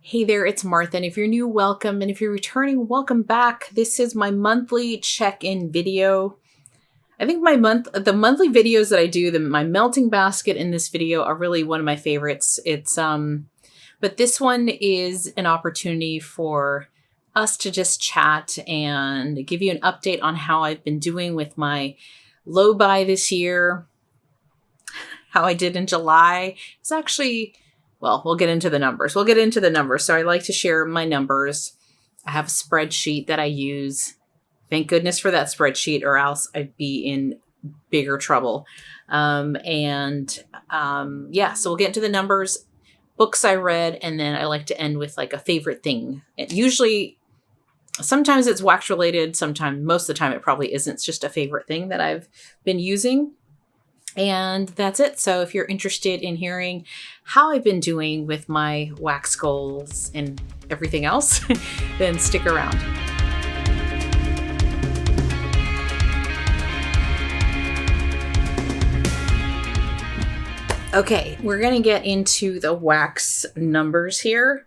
Hey there, it's Martha, and if you're new, welcome, and if you're returning, welcome back. This is my monthly check-in video. I think the monthly videos that I do, my melting basket in this video are really one of my favorites. But this one is an opportunity for us to just chat and give you an update on how I've been doing with my low buy this year, how I did in July. It's actually... Well, we'll get into the numbers. So I like to share my numbers. I have a spreadsheet that I use. Thank goodness for that spreadsheet, or else I'd be in bigger trouble. So we'll get into the numbers, books I read, and then I like to end with like a favorite thing. Sometimes it's wax related. Most of the time it probably isn't. It's just a favorite thing that I've been using. And that's it. So if you're interested in hearing how I've been doing with my wax goals and everything else, then stick around. Okay, we're going to get into the wax numbers here.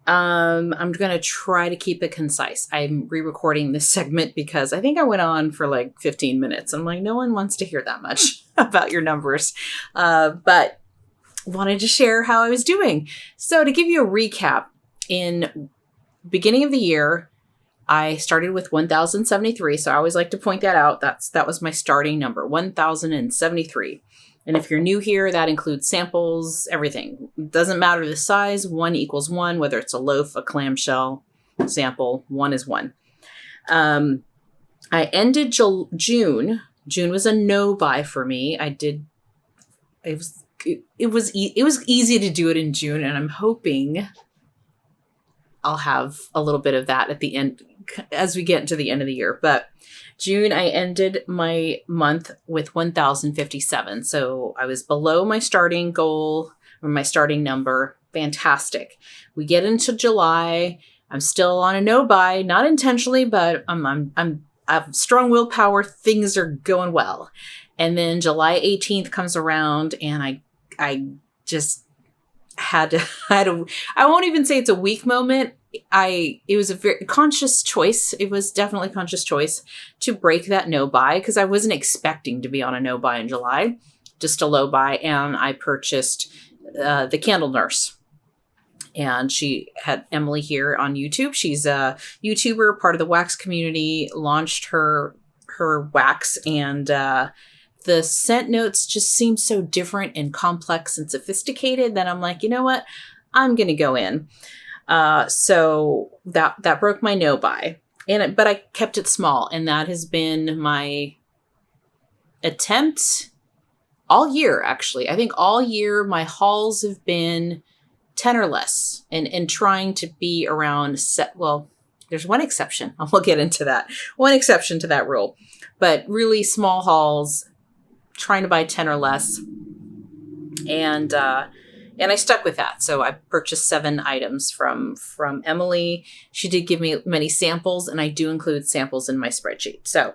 I'm going to try to keep it concise. I'm re-recording this segment because I think I went on for like 15 minutes. I'm like, no one wants to hear that much about your numbers. But wanted to share how I was doing. So to give you a recap, in beginning of the year, I started with 1,073. So I always like to point that out. That was my starting number, 1,073. And if you're new here, that includes samples, everything. It doesn't matter the size, 1 equals 1, whether it's a loaf, a clamshell, sample, 1 is 1. I ended June. June was a no buy for me. It was easy to do it in June, and I'm hoping I'll have a little bit of that at the end as we get into the end of the year. But June, I ended my month with 1,057. So I was below my starting goal or my starting number. Fantastic. We get into July. I'm still on a no buy, not intentionally, but I have strong willpower. Things are going well. And then July 18th comes around, and I just had I won't even say it's a weak moment. It was a very conscious choice. It was definitely a conscious choice to break that no buy, because I wasn't expecting to be on a no buy in July, just a low buy. And I purchased the Candle Nurse, and she had Emily here on YouTube. She's a YouTuber, part of the wax community, launched her wax, and the scent notes just seem so different and complex and sophisticated that I'm like, you know what? I'm going to go in. So that broke my no buy, but I kept it small, and that has been my attempt all year. Actually, I think all year my hauls have been 10 or less, and trying to be around well, there's one exception. We'll get into that. One exception to that rule, but really small hauls, trying to buy 10 or less. And I stuck with that. So I purchased 7 items from Emily. She did give me many samples, and I do include samples in my spreadsheet. So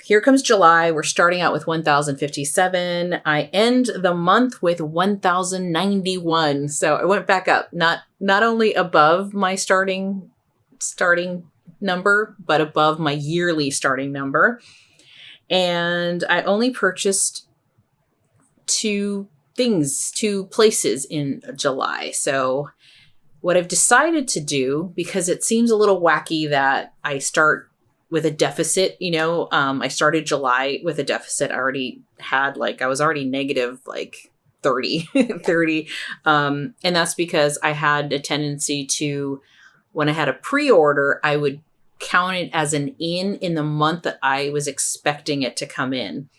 here comes July. We're starting out with 1,057. I end the month with 1,091. So I went back up, not only above my starting number, but above my yearly starting number. And I only purchased 2 places in July. So what I've decided to do, because it seems a little wacky that I start with a deficit, I started July with a deficit. I was already negative like 30. And that's because I had a tendency to, when I had a pre-order, I would count it as an in the month that I was expecting it to come in.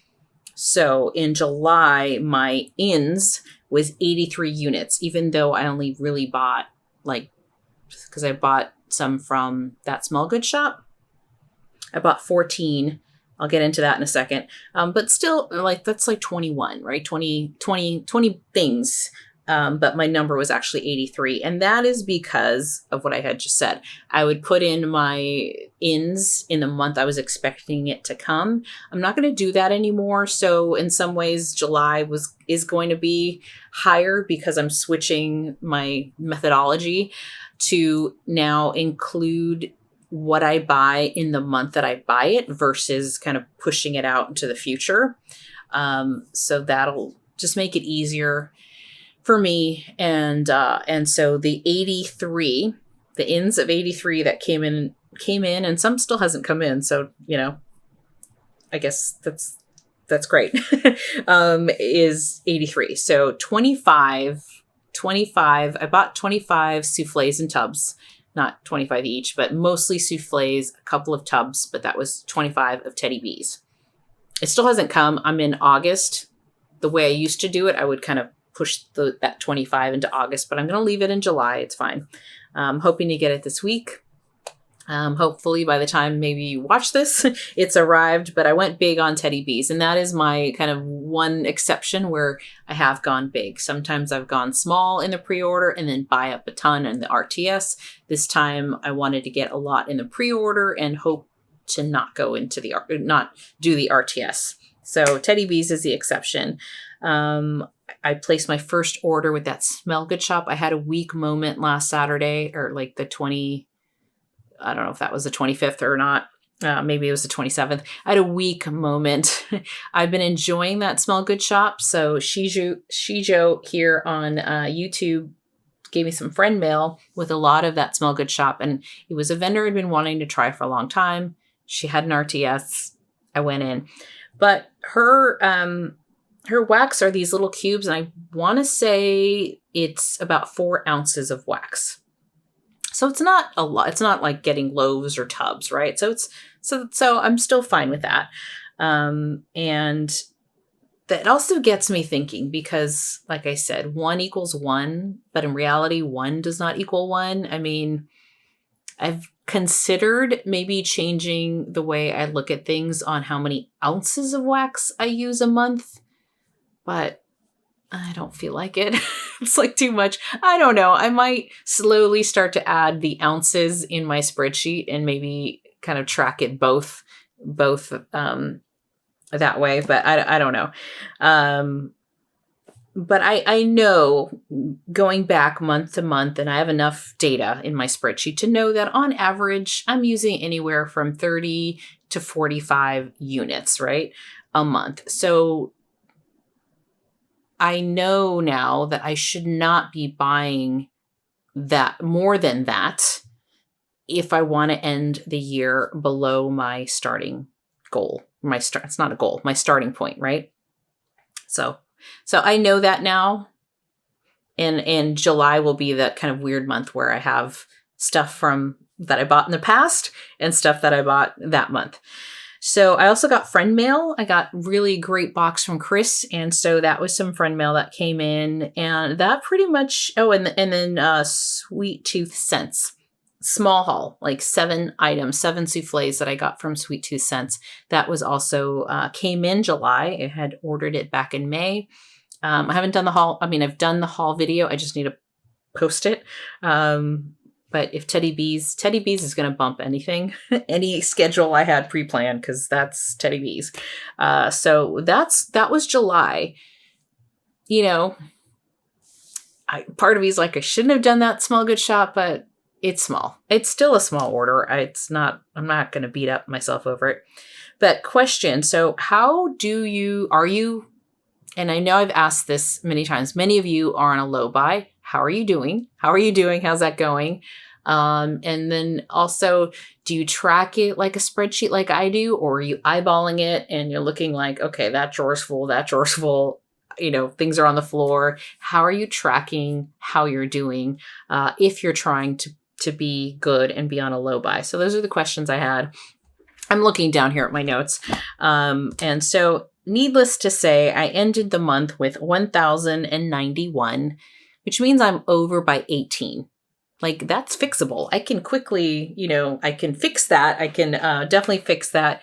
So in July, my ins was 83 units, even though I only really bought because I bought some from that small goods shop. I bought 14. I'll get into that in a second. But still, that's like 21, right? 20 things But my number was actually 83. And that is because of what I had just said. I would put in my ins in the month I was expecting it to come. I'm not going to do that anymore. So in some ways, July is going to be higher because I'm switching my methodology to now include what I buy in the month that I buy it versus kind of pushing it out into the future. So that'll just make it easier for me. And so the 83, the ins of 83 that came in, and some still hasn't come in. So, I guess that's great. Is 83. So 25, I bought 25 soufflés in tubs, not 25 each, but mostly soufflés, a couple of tubs, but that was 25 of Teddy B's. It still hasn't come. I'm in August. The way I used to do it, I would kind of push that 25 into August, but I'm going to leave it in July. It's fine. I'm hoping to get it this week. Hopefully by the time maybe you watch this, it's arrived, but I went big on Teddy B's, and that is my kind of one exception where I have gone big. Sometimes I've gone small in the pre-order and then buy up a ton in the RTS. This time I wanted to get a lot in the pre-order and hope to not go into not do the RTS. So Teddy B's is the exception. I placed my first order with that Smell Good shop. I had a weak moment last Saturday, or like I don't know if that was the 25th or not. Maybe it was the 27th. I had a weak moment. I've been enjoying that Smell Good shop. So Shijo here on YouTube gave me some friend mail with a lot of that Smell Good shop. And it was a vendor I'd been wanting to try for a long time. She had an RTS. I went in. But her wax are these little cubes, and I want to say it's about 4 ounces of wax. So it's not a lot. It's not like getting loaves or tubs, right? So I'm still fine with that. And that also gets me thinking because, like I said, 1 equals 1, but in reality, 1 does not equal 1. I mean, I've considered maybe changing the way I look at things on how many ounces of wax I use a month, but I don't feel like it. It's like too much. I don't know. I might slowly start to add the ounces in my spreadsheet and maybe kind of track it both that way, but I don't know. But I know going back month to month, and I have enough data in my spreadsheet to know that on average, I'm using anywhere from 30 to 45 units, right, a month. So I know now that I should not be buying that more than that if I want to end the year below my starting goal. It's not a goal, my starting point, right? So I know that now, and July will be that kind of weird month where I have stuff from that I bought in the past and stuff that I bought that month. So I also got friend mail. I got really great box from Chris, and so that was some friend mail that came in, and that pretty much. Oh, and then Sweet Tooth Scents. Small haul, like 7 items, 7 soufflés that I got from Sweet Tooth Scents. That was also came in July. I had ordered it back in May. I haven't done the haul. I mean, I've done the haul video. I just need to post it. But if Teddy B's is going to bump anything, any schedule I had pre-planned, because that's Teddy B's. So that was July. Part of me is like, I shouldn't have done that Smell Good shop, but it's small. It's still a small order. I'm not going to beat up myself over it. But question, so are you, and I know I've asked this many times, many of you are on a low buy. How are you doing? How's that going? And then also, do you track it like a spreadsheet like I do, or are you eyeballing it and you're looking like, okay, that drawer's full, things are on the floor. How are you tracking how you're doing if you're trying to be good and be on a low buy? So those are the questions I had. I'm looking down here at my notes. And so needless to say, I ended the month with 1,091, which means I'm over by 18. Like, that's fixable. I can quickly, I can fix that. I can definitely fix that.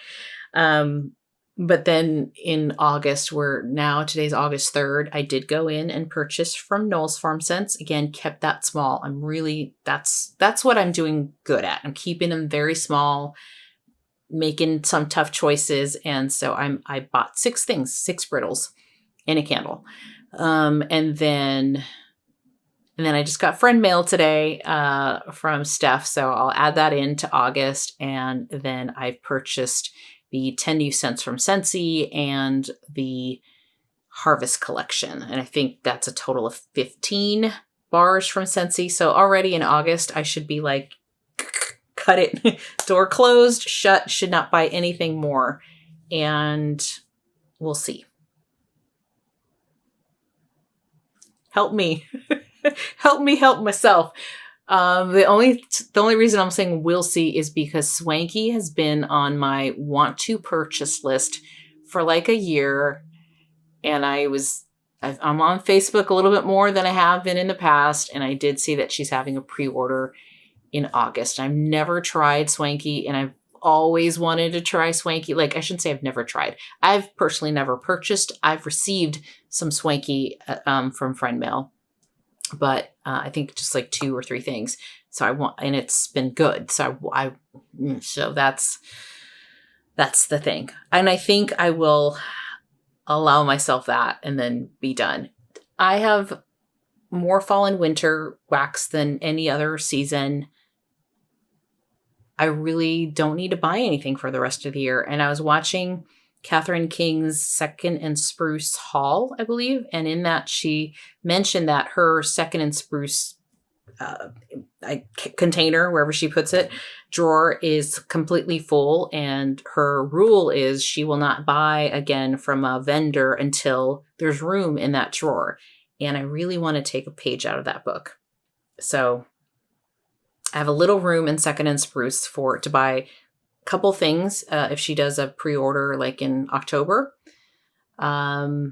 But then in August, today's August 3rd, I did go in and purchase from Knoll's Farm Scents. Again, kept that small. That's what I'm doing good at. I'm keeping them very small, making some tough choices. And so I bought 6 things, 6 brittles and a candle. And then I just got friend mail today from Steph. So I'll add that into August. And then I've purchased the 10 new scents from Scentsy and the Harvest collection. And I think that's a total of 15 bars from Scentsy. So already in August, I should be like, cut it, door closed, shut, should not buy anything more. And we'll see. Help me. Help me help myself. The only reason I'm saying we'll see is because Swanky has been on my want to purchase list for like a year. And I'm on Facebook a little bit more than I have been in the past. And I did see that she's having a pre-order in August. I've never tried Swanky, and I've always wanted to try Swanky. Like, I shouldn't say I've never tried. I've personally never purchased. I've received some Swanky from friend mail, but I think just like 2 or 3 things. So and it's been good. So so that's the thing. And I think I will allow myself that and then be done. I have more fall and winter wax than any other season. I really don't need to buy anything for the rest of the year. And I was watching Catherine King's Second and Spruce haul, I believe. And in that, she mentioned that her Second and Spruce container, wherever she puts it, drawer is completely full. And her rule is she will not buy again from a vendor until there's room in that drawer. And I really want to take a page out of that book. So I have a little room in Second and Spruce to buy a couple things if she does a pre-order like in October. I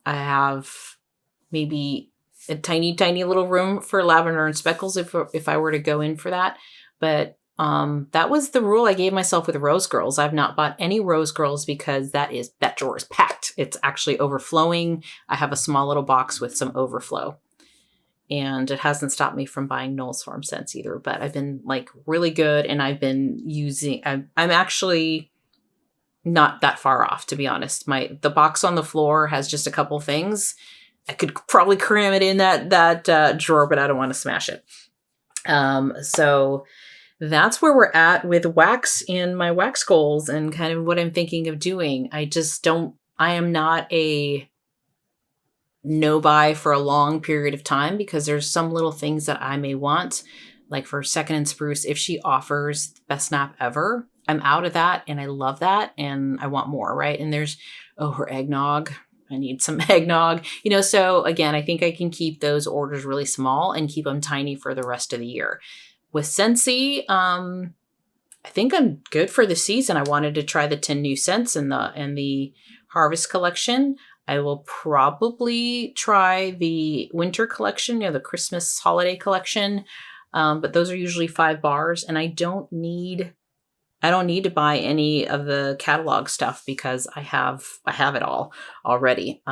have maybe a tiny, tiny little room for lavender and speckles if I were to go in for that. But that was the rule I gave myself with Rose Girls. I've not bought any Rose Girls because that drawer is packed. It's actually overflowing. I have a small little box with some overflow. And it hasn't stopped me from buying Knoll's Farm Scents either. But I've been like really good, and I've been using. I'm actually not that far off, to be honest. The box on the floor has just a couple things. I could probably cram it in that drawer, but I don't want to smash it. So that's where we're at with wax in my wax goals and kind of what I'm thinking of doing. I am not a no buy for a long period of time because there's some little things that I may want. Like for Second and Spruce, if she offers best snap ever, I'm out of that and I love that and I want more, right? And there's, her eggnog. I need some eggnog, so again, I think I can keep those orders really small and keep them tiny for the rest of the year. With Scentsy, I think I'm good for the season. I wanted to try the 10 new scents and the Harvest collection. I will probably try the winter collection, the Christmas holiday collection. But those are usually 5 bars, and I don't need to buy any of the catalog stuff because I have it all already.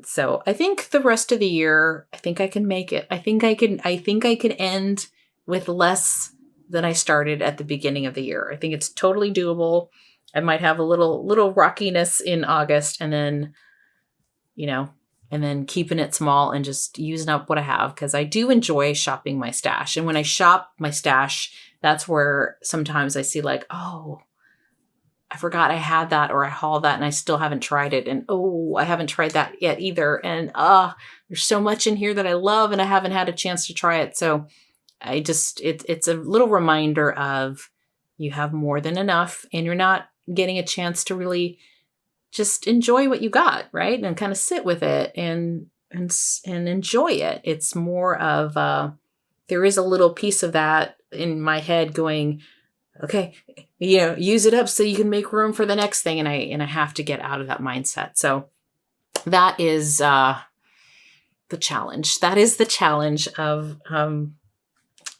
So I think the rest of the year, I think I can make it. I think I can end with less than I started at the beginning of the year. I think it's totally doable. I might have a little rockiness in August, and then and then keeping it small and just using up what I have, because I do enjoy shopping my stash. And when I shop my stash, that's where sometimes I see like, oh, I forgot I had that, or I hauled that and I still haven't tried it. And I haven't tried that yet either. And there's so much in here that I love and I haven't had a chance to try it. So it's a little reminder of you have more than enough and you're not getting a chance to really just enjoy what you got, right? And kind of sit with it and enjoy it. It's more of there is a little piece of that in my head going, okay, use it up so you can make room for the next thing. And I have to get out of that mindset. So that is the challenge. That is the challenge of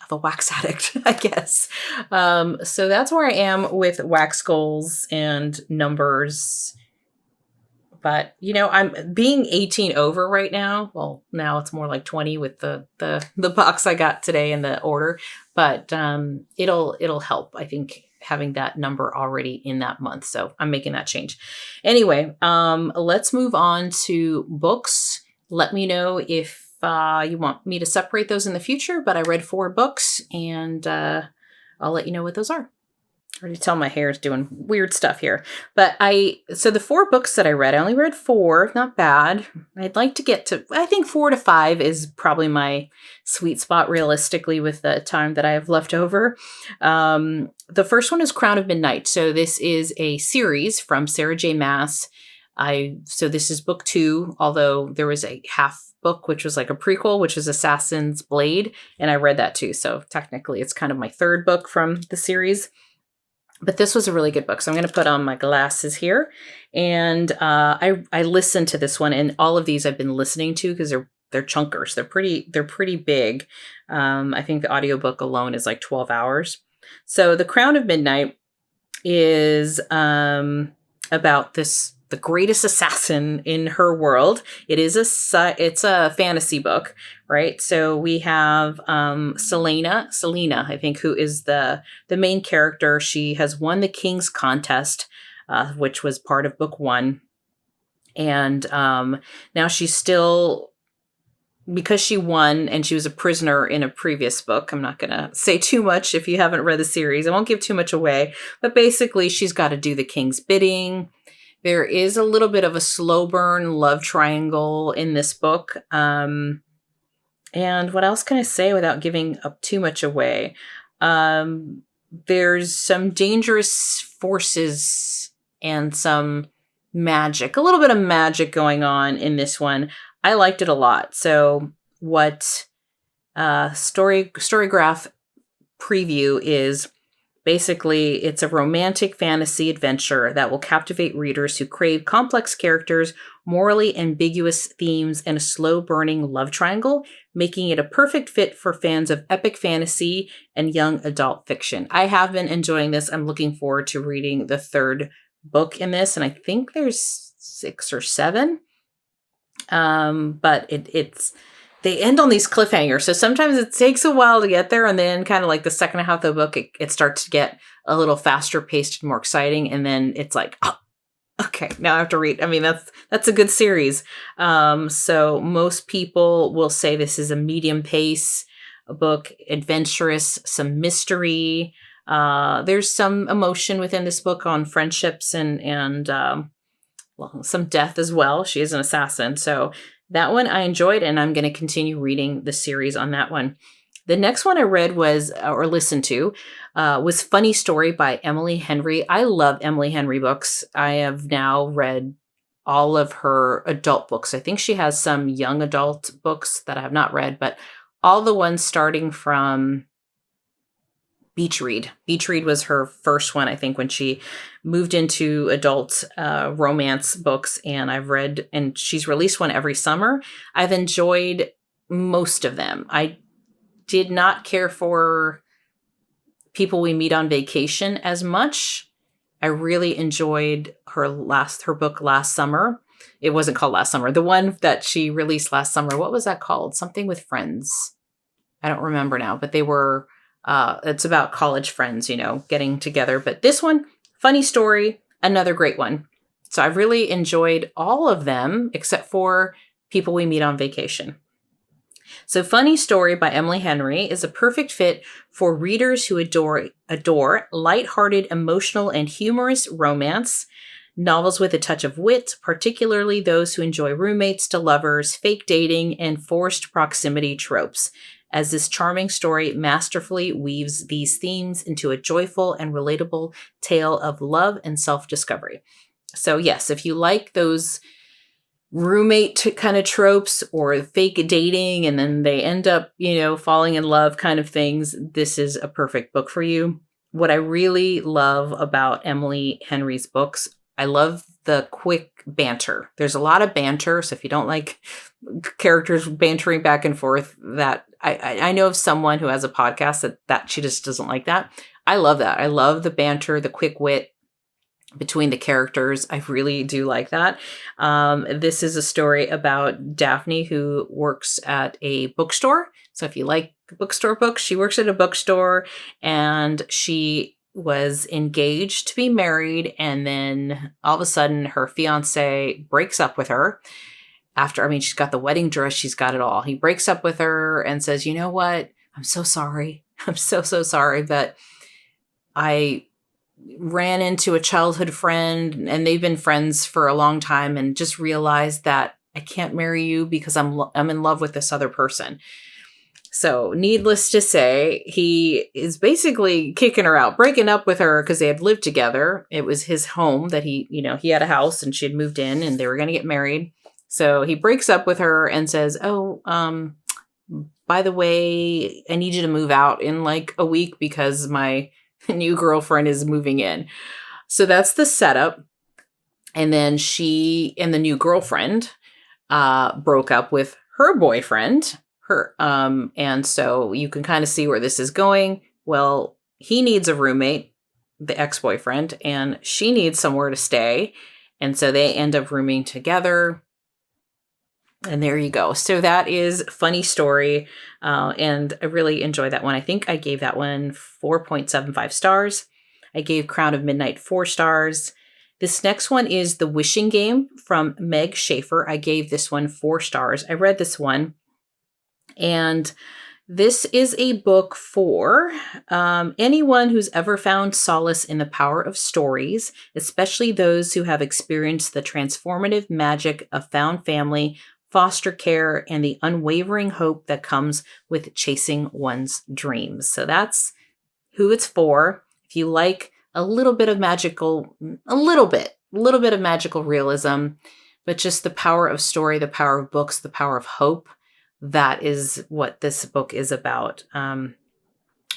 the wax addict, I guess. So that's where I am with wax goals and numbers. But, you know, I'm being 18 over right now. Well, now it's more like 20 with the box I got today in the order. But it'll help, I think, having that number already in that month. So I'm making that change. Anyway, let's move on to books. Let me know if you want me to separate those in the future. But I read 4 books, and I'll let you know what those are. I already tell my hair is doing weird stuff here. But so the 4 books that I read, I only read 4, not bad. I'd like to get to, I think 4 to 5 is probably my sweet spot realistically with the time that I have left over. The first one is Crown of Midnight. So this is a series from Sarah J. Maas. So this is book 2, although there was a half book, which was like a prequel, which is Assassin's Blade. And I read that too. So technically it's kind of my 3rd book from the series. But this was a really good book. So I'm going to put on my glasses here. And I listened to this one, and all of these I've been listening to because they're chunkers. They're pretty big. I think the audiobook alone is like 12 hours. So The Crown of Midnight is about the greatest assassin in her world. It's a fantasy book, right? So we have Selena, I think, who is the main character. She has won the King's Contest, which was part of book 1. And now she's still, because she won and she was a prisoner in a previous book. I'm not going to say too much if you haven't read the series. I won't give too much away. But basically, she's got to do the king's bidding. There is a little bit of a slow burn love triangle in this book. And what else can I say without giving up too much away? There's some dangerous forces and some magic, a little bit of magic going on in this one. I liked it a lot. So what Storygraph preview is, basically, it's a romantic fantasy adventure that will captivate readers who crave complex characters, morally ambiguous themes, and a slow-burning love triangle, making it a perfect fit for fans of epic fantasy and young adult fiction. I have been enjoying this. I'm looking forward to reading the 3rd book in this, and I think there's 6 or 7. But it's they end on these cliffhangers. So sometimes it takes a while to get there. And then kind of like the second half of the book, it starts to get a little faster paced and more exciting. And then it's like, oh, okay, now I have to read. I mean, that's a good series. So most people will say this is a medium pace book, adventurous, some mystery. There's some emotion within this book on friendships and some death as well. She is an assassin. So that one I enjoyed, and I'm going to continue reading the series on that one. The next one I read listened to was Funny Story by Emily Henry. I love Emily Henry books. I have now read all of her adult books. I think she has some young adult books that I have not read, but all the ones starting from Beach Read. Beach Read was her first one, I think, when she moved into adult romance books, and I've read, and she's released one every summer. I've enjoyed most of them. I did not care for People We Meet on Vacation as much. I really enjoyed her book last summer. It wasn't called Last Summer. The one that she released last summer, what was that called? Something with Friends. I don't remember now, but they were, it's about college friends, getting together. But this one, Funny Story, another great one. So I've really enjoyed all of them except for People We Meet on Vacation. So Funny Story by Emily Henry is a perfect fit for readers who adore lighthearted, emotional, and humorous romance, novels with a touch of wit, particularly those who enjoy roommates to lovers, fake dating, and forced proximity tropes, as this charming story masterfully weaves these themes into a joyful and relatable tale of love and self-discovery. So yes, if you like those roommate kind of tropes or fake dating and then they end up, falling in love kind of things, this is a perfect book for you. What I really love about Emily Henry's books, I love the quick banter. There's a lot of banter. So if you don't like characters bantering back and forth, that I know of someone who has a podcast that she just doesn't like that. I love that. I love the banter, the quick wit between the characters. I really do like that. This is a story about Daphne, who works at a bookstore. So if you like bookstore books, she works at a bookstore, and she was engaged to be married, and then all of a sudden her fiance breaks up with her after, I mean, she's got the wedding dress, she's got it all. He breaks up with her and says, you know what? I'm so sorry. I'm so sorry, but I ran into a childhood friend and they've been friends for a long time, and just realized that I can't marry you because I'm in love with this other person. So needless to say, he is basically kicking her out, breaking up with her because they had lived together. It was his home that he had a house and she had moved in and they were going to get married. So he breaks up with her and says, oh, by the way, I need you to move out in like a week because my new girlfriend is moving in. So that's the setup. And then she and the new girlfriend broke up with her boyfriend. And so you can kind of see where this is going. Well, he needs a roommate, the ex-boyfriend, and she needs somewhere to stay. And so they end up rooming together. And there you go. So that is Funny Story. And I really enjoyed that one. I think I gave that one 4.75 stars. I gave Crown of Midnight 4 stars. This next one is The Wishing Game from Meg Schaefer. I gave this one 4 stars. I read this one. And this is a book for anyone who's ever found solace in the power of stories, especially those who have experienced the transformative magic of found family, foster care, and the unwavering hope that comes with chasing one's dreams. So that's who it's for. If you like a little bit of magical realism, but just the power of story, the power of books, the power of hope, that is what this book is about. Or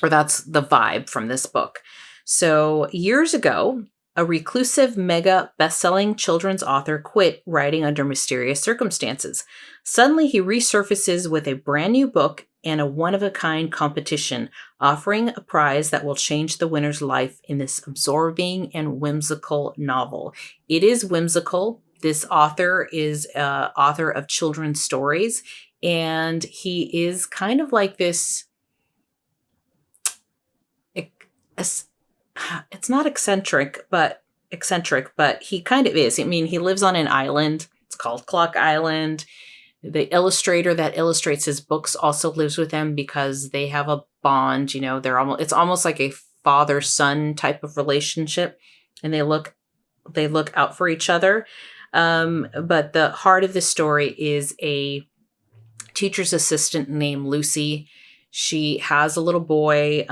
that's the vibe from this book. So years ago, a reclusive mega best-selling children's author quit writing under mysterious circumstances. Suddenly, he resurfaces with a brand new book and a one-of-a-kind competition, offering a prize that will change the winner's life in this absorbing and whimsical novel. It is whimsical. This author is an author of children's stories, and he is kind of like this. It's not eccentric, but he kind of is. I mean, he lives on an island. It's called Clock Island. The illustrator that illustrates his books also lives with him because they have a bond. It's almost like a father-son type of relationship, and they look out for each other. But the heart of the story is a teacher's assistant named Lucy. She has a little boy.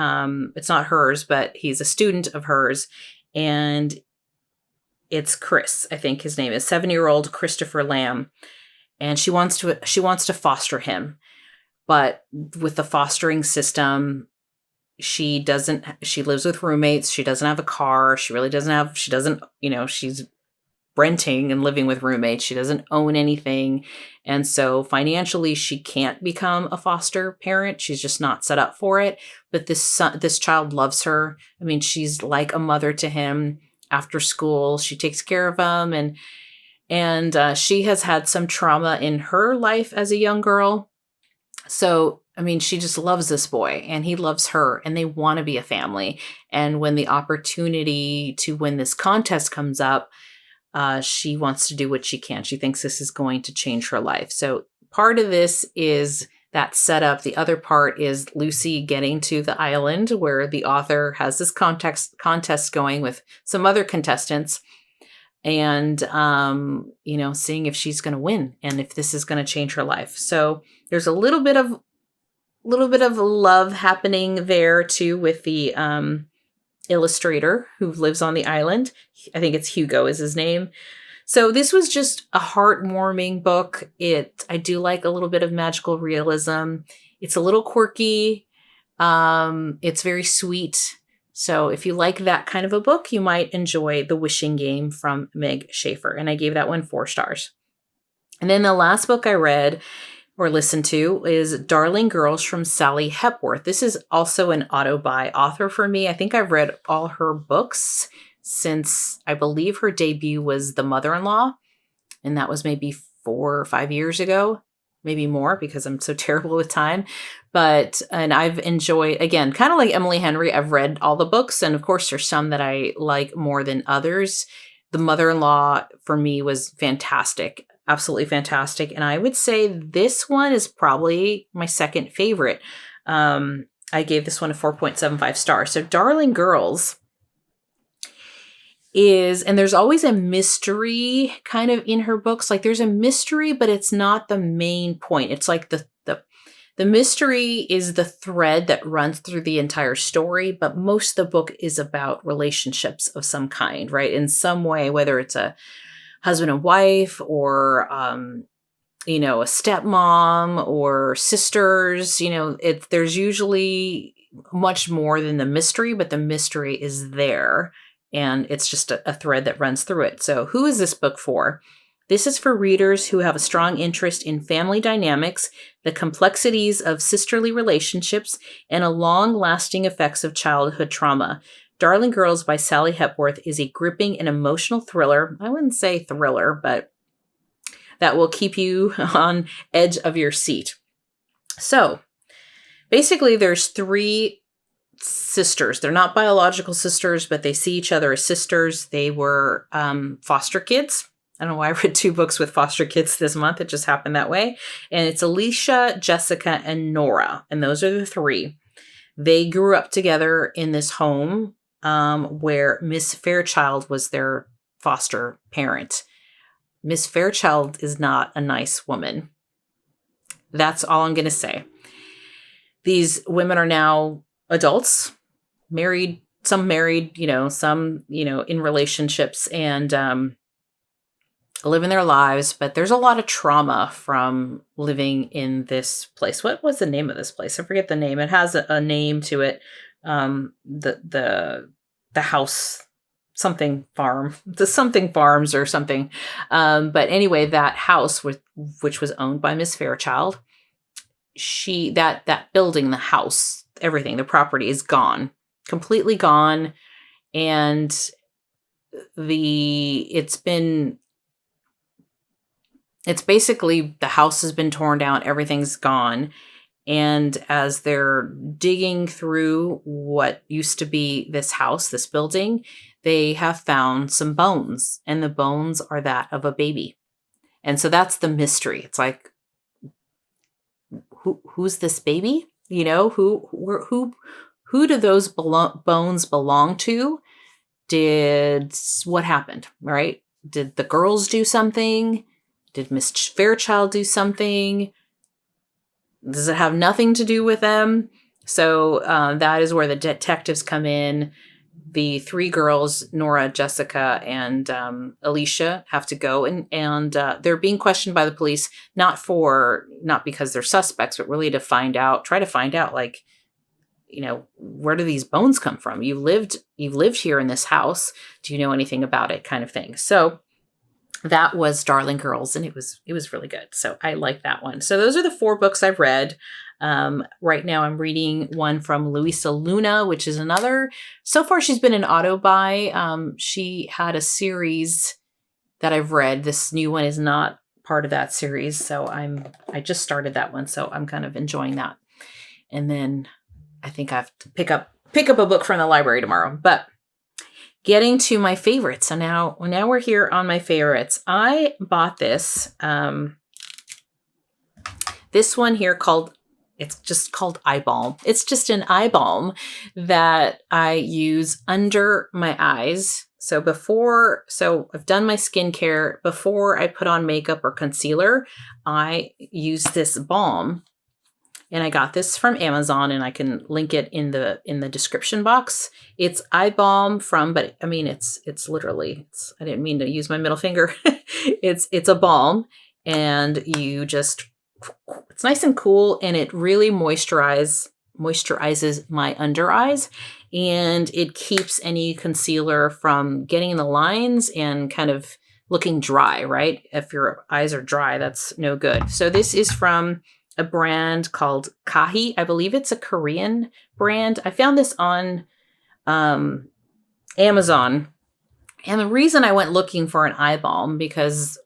It's not hers, but he's a student of hers. And it's Chris, I think his name is, 7-year-old Christopher Lamb. And she wants to foster him. But with the fostering system, she lives with roommates. She doesn't have a car. She's renting and living with roommates. She doesn't own anything. And so financially, she can't become a foster parent. She's just not set up for it. But this child loves her. I mean, she's like a mother to him. After school, she takes care of him. And she has had some trauma in her life as a young girl. So, I mean, she just loves this boy and he loves her and they want to be a family. And when the opportunity to win this contest comes up, she wants to do what she can. She thinks this is going to change her life. So part of this is that setup. The other part is Lucy getting to the island where the author has this contest going with some other contestants and, seeing if she's going to win and if this is going to change her life. So there's a little bit of love happening there too with the, illustrator who lives on the island. I think it's Hugo is his name. So this was just a heartwarming book. I do like a little bit of magical realism. It's a little quirky. It's very sweet. So if you like that kind of a book, you might enjoy The Wishing Game from Meg Schaefer. And I gave that one 4 stars. And then the last book I read or listened to is Darling Girls from Sally Hepworth. This is also an auto-buy author for me. I think I've read all her books since I believe her debut was The Mother-in-Law. And that was maybe 4 or 5 years ago, maybe more because I'm so terrible with time. And I've enjoyed, again, kind of like Emily Henry, I've read all the books. And of course, there's some that I like more than others. The Mother-in-Law for me was fantastic. Absolutely fantastic. And I would say this one is probably my second favorite. I gave this one a 4.75 stars. So Darling Girls is, and there's always a mystery kind of in her books. Like there's a mystery, but it's not the main point. It's like the mystery is the thread that runs through the entire story, but most of the book is about relationships of some kind, right? In some way, whether it's a husband and wife or, a stepmom or sisters, there's usually much more than the mystery, but the mystery is there. And it's just a thread that runs through it. So who is this book for? This is for readers who have a strong interest in family dynamics, the complexities of sisterly relationships, and a long-lasting effects of childhood trauma. Darling Girls by Sally Hepworth is a gripping and emotional thriller. I wouldn't say thriller, but that will keep you on edge of your seat. So basically there's 3 sisters. They're not biological sisters, but they see each other as sisters. They were foster kids. I don't know why I read 2 books with foster kids this month. It just happened that way. And it's Alicia, Jessica, and Nora. And those are the 3. They grew up together in this home where Miss Fairchild was their foster parent. Miss Fairchild is not a nice woman. That's all I'm going to say. These women are now adults, married, some, some, in relationships and living their lives. But there's a lot of trauma from living in this place. What was the name of this place? I forget the name. It has a name to it. The house, something farm, the something farms or something. But anyway, that house, which was owned by Miss Fairchild, that building, the house, everything, the property is gone, completely gone. And it's basically the house has been torn down. Everything's gone. And as they're digging through what used to be this house, this building, they have found some bones, and the bones are that of a baby. And so that's the mystery. It's like, who's this baby? Who do those bones belong to? What happened, right? Did the girls do something? Did Miss Fairchild do something? Does it have nothing to do with them? So that is where the detectives come in. The 3 girls, Nora, Jessica, and Alicia, have to go and they're being questioned by the police, not because they're suspects, but really to try to find out, like, where do these bones come from? You've lived here in this house. Do you know anything about it? Kind of thing. So that was Darling Girls, and it was really good. So I like that one. So those are the 4 books I've read. Right now I'm reading one from Luisa Luna, which is another, so far she's been an auto buy. She had a series that I've read. This new one is not part of that series. So I just started that one. So I'm kind of enjoying that. And then I think I have to pick up a book from the library tomorrow, but getting to my favorites. So now we're here on my favorites. I bought this one here it's just called eye balm. It's just an eye balm that I use under my eyes. So I've done my skincare. Before I put on makeup or concealer, I use this balm. And I got this from Amazon, and I can link it in the description box. It's eye balm but I mean, it's literally, I didn't mean to use my middle finger. It's a balm, and it's nice and cool, and it really moisturizes moisturizes my under eyes, and it keeps any concealer from getting in the lines and kind of looking dry, right? If your eyes are dry, that's no good. So this is from a brand called Kahi. I believe it's a Korean brand. I found this on Amazon. And the reason I went looking for an eye balm, because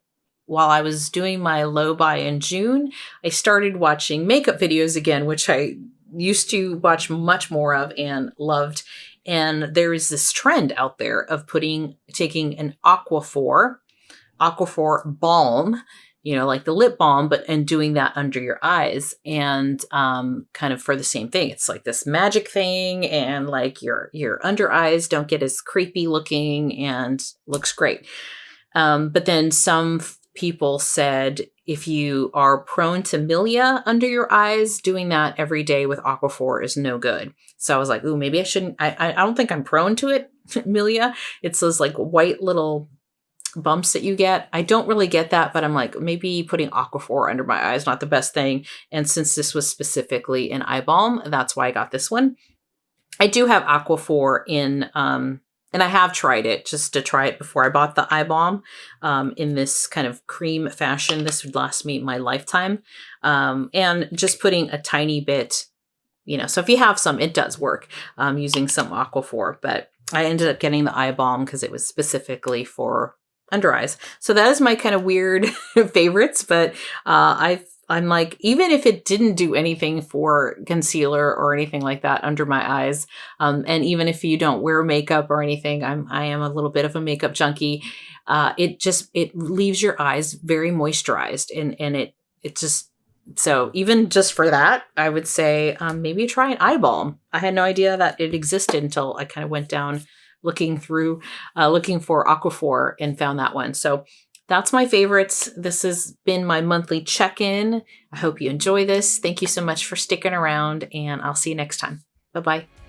while I was doing my low buy in June, I started watching makeup videos again, which I used to watch much more of and loved. And there is this trend out there of taking an Aquaphor balm, like the lip balm, and doing that under your eyes, and kind of for the same thing. It's like this magic thing, and like your under eyes don't get as creepy looking and looks great. But then some people said if you are prone to milia under your eyes, doing that every day with Aquaphor is no good. So I was like, ooh, maybe I shouldn't. I don't think I'm prone to it, milia. It's those like white little bumps that you get. I don't really get that, but I'm like, maybe putting Aquaphor under my eyes, not the best thing. And since this was specifically an eye balm, that's why I got this one. I do have Aquaphor in, and I have tried it just to try it before I bought the eye balm, in this kind of cream fashion. This would last me my lifetime. And just putting a tiny bit, so if you have some, it does work, using some Aquaphor, but I ended up getting the eye balm because it was specifically for under eyes. So that is my kind of weird favorites, but I'm like, even if it didn't do anything for concealer or anything like that under my eyes, and even if you don't wear makeup or anything, I am a little bit of a makeup junkie. It leaves your eyes very moisturized, and it just, so even just for that, I would say maybe try an eye balm. I had no idea that it existed until I kind of went down looking for Aquaphor and found that one. So that's my favorites. This has been my monthly check-in. I hope you enjoy this. Thank you so much for sticking around, and I'll see you next time. Bye-bye.